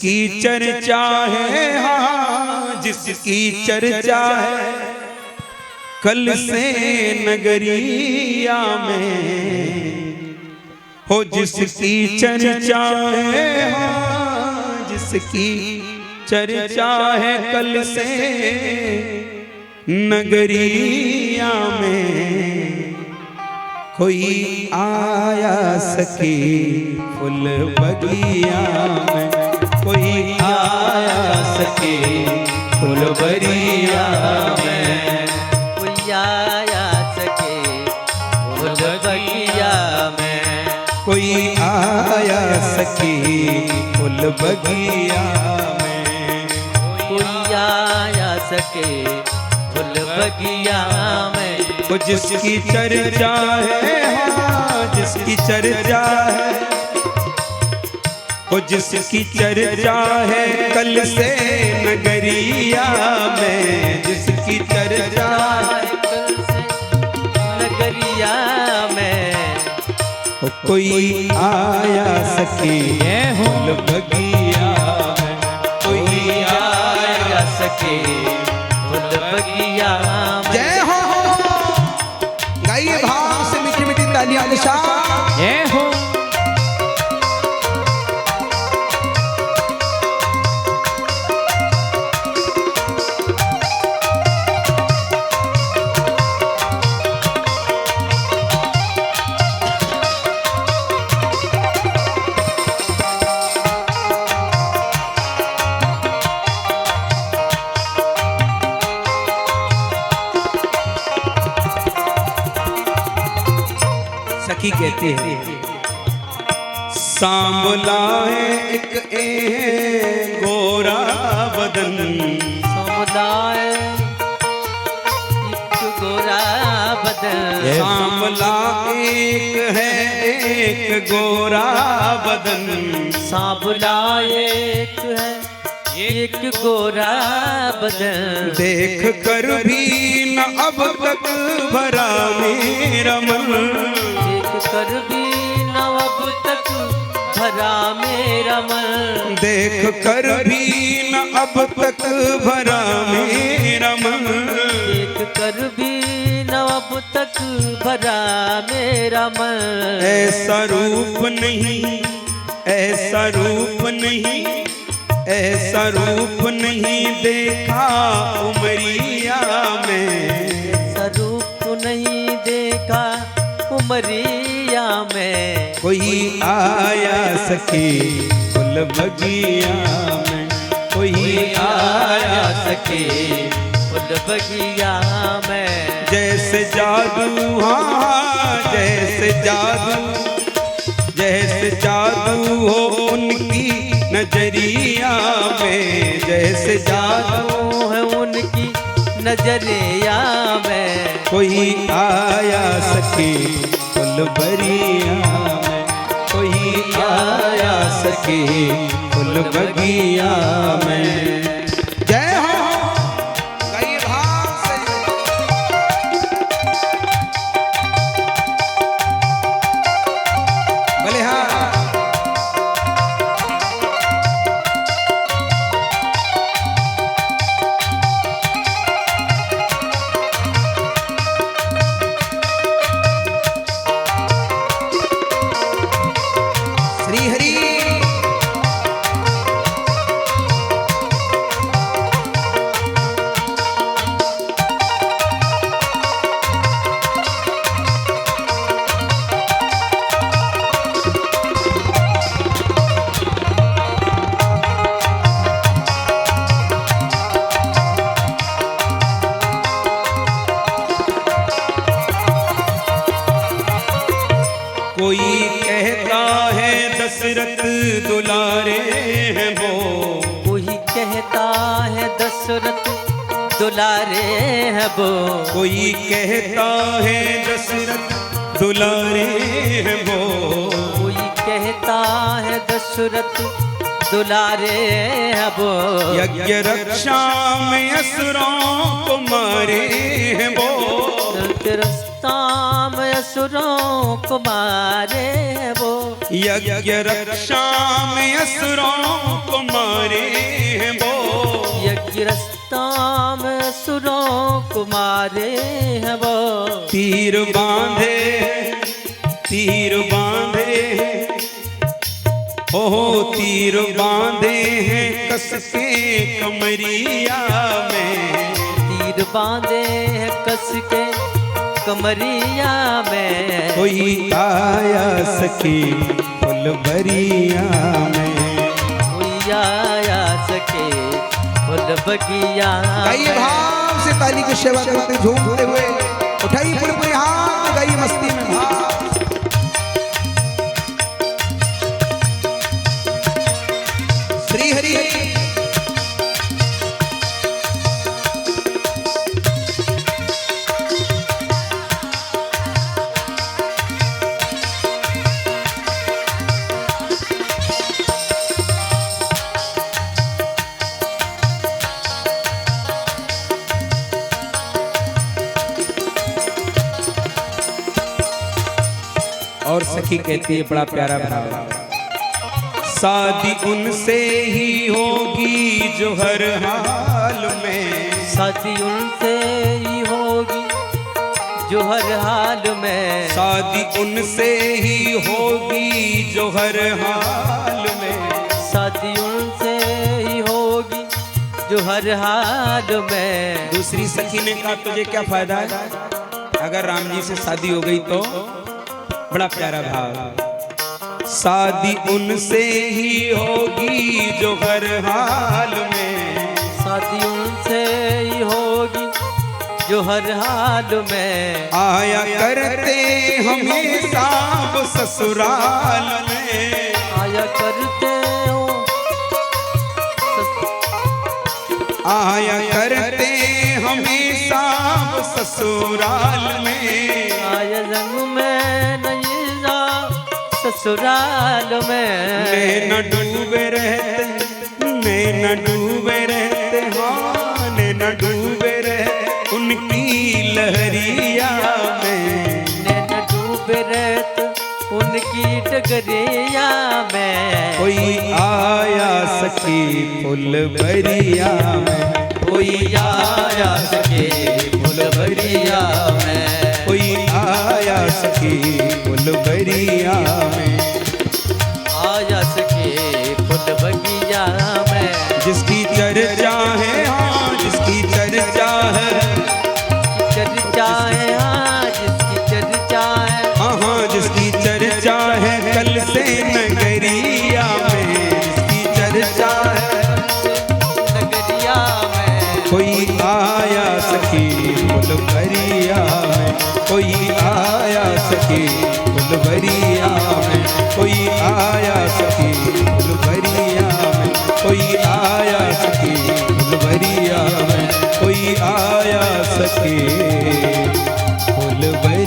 जिसकी चर्चा है, हाँ जिसकी चर्चा है, कल से नगरिया में हो जिसकी चर्चा है, हाँ जिसकी चर्चा है, कल से नगरिया में कोई आया सके फुल बगिया में, कोई आया सके फुल बगिया में, कोई आया सके फुल बगिया में, कोई आया सके फुल बगिया में, कोई आया सके फुल बगिया में। वो जिसकी चर्चा है, हाँ जिसकी चर्चा है, वो जिसकी चर्चा है, कल से नगरिया में, जिसकी चर्चा है कल से नगरिया में, वो कोई आया सके फुल बगिया में, कोई आया सके फुल बगिया में। जय हो, गाइए भाव से मीठी मीठी तालियां निशान जय हो। सखी कहते हैं सांवला है एक गोरा बदन, समुदाय एक गोरा बदन, सांवला एक है एक गोरा बदन, सांवला एक है एक गोरा बदन, देख कर भी न अब तक भरा मेरा मन, देख कर भी न अब तक भरा मेरा मन, देख कर भी न अब तक भरा मेरा मन, देख कर भी न अब तक भरा मेरा मन। ऐसा रूप नहीं, ऐसा रूप नहीं, ऐसा रूप नहीं देखा उमरिया में, ऐसा रूप नहीं देखा उमरिया में, कोई आया सके फुल बगिया में, कोई आया सके फुल बगिया में। जैसे जादू, हाँ जैसे जादू, जैसे जादू हो उनकी नजरिया में, जैसे जादू है उनकी नजरिया में, कोई आया सके फुल बगिया में, कोई आया सके फुल बगिया में। जय हो, गाइए भाव से भले हाँ। श्री हरि कोई कहता है दशरथ दुलारे हैं वो, कोई कहता है दशरथ दुलारे है वो, कोई कहता है दशरथ दुलारे हैं वो, कोई कहता है दशरथ दुलारे है वो, यज्ञ रक्षा में असुरों को मारे हैं वो, रस्ताम असुरों को मारे हैं वो, यज्ञ रक्षा में असुरों को मारे हैं वो, यज्ञ रस्ताम असुरों को मारे हैं वो। तीर बांधे ओहो तीर बांधे हैं कस के कमरिया में, तीर बांधे हैं कस के कमरिया में। कोई आया सखी फुलबरिया में, कोई आया सके फुल बगिया गाइए में। भाव से ताली की सेवा करते झूमते हुए उठाइए पूरे हाथ, गाइए मस्ती में भाव। श्री हरि और सखी कहती है बड़ा प्यारा भाव, शादी उनसे ही होगी जो हर हाल में, शादी उनसे ही होगी जो हर हाल में, शादी उनसे ही होगी जो हर हाल में, शादी उनसे ही होगी जो हर हाल में। दूसरी सखी ने कहा तुझे क्या फायदा है अगर राम जी से शादी हो गई तो। बड़ा प्यारा भाव, शादी उनसे ही होगी जो हर हाल में, शादी उनसे ही होगी जो हर हाल में। आया करते हमेशा वो ससुराल में, आया करते हो आया करते हमेशा वो ससुराल में, आया रंग में नहीं जा ससुराल में। नैना डूबे रहते हाँ नैना डूबे रहते उनकी लहरिया में, नैना डूबे रहते उनकी डगरिया में। कोई आया सखी फुलबरिया में, कोई आया सके फुलबरिया में, कोई आया सखी फुलबरिया में, आया सके फुल बगिया में। जिसकी चर्चा है हाँ जिसकी चर्चा है, चर्चा है हाँ जिसकी चर्चा है, हाँ हाँ जिसकी चर्चा है कल से नगरिया में, जिसकी चर्चा है नगरिया में। कोई आया सखी फुलबरिया में, कोई आया सखी फुलबरिया में, कोई आया सखी फुलबरिया में, कोई आया सखी फुलबरिया में, कोई आया सखी फुलबरिया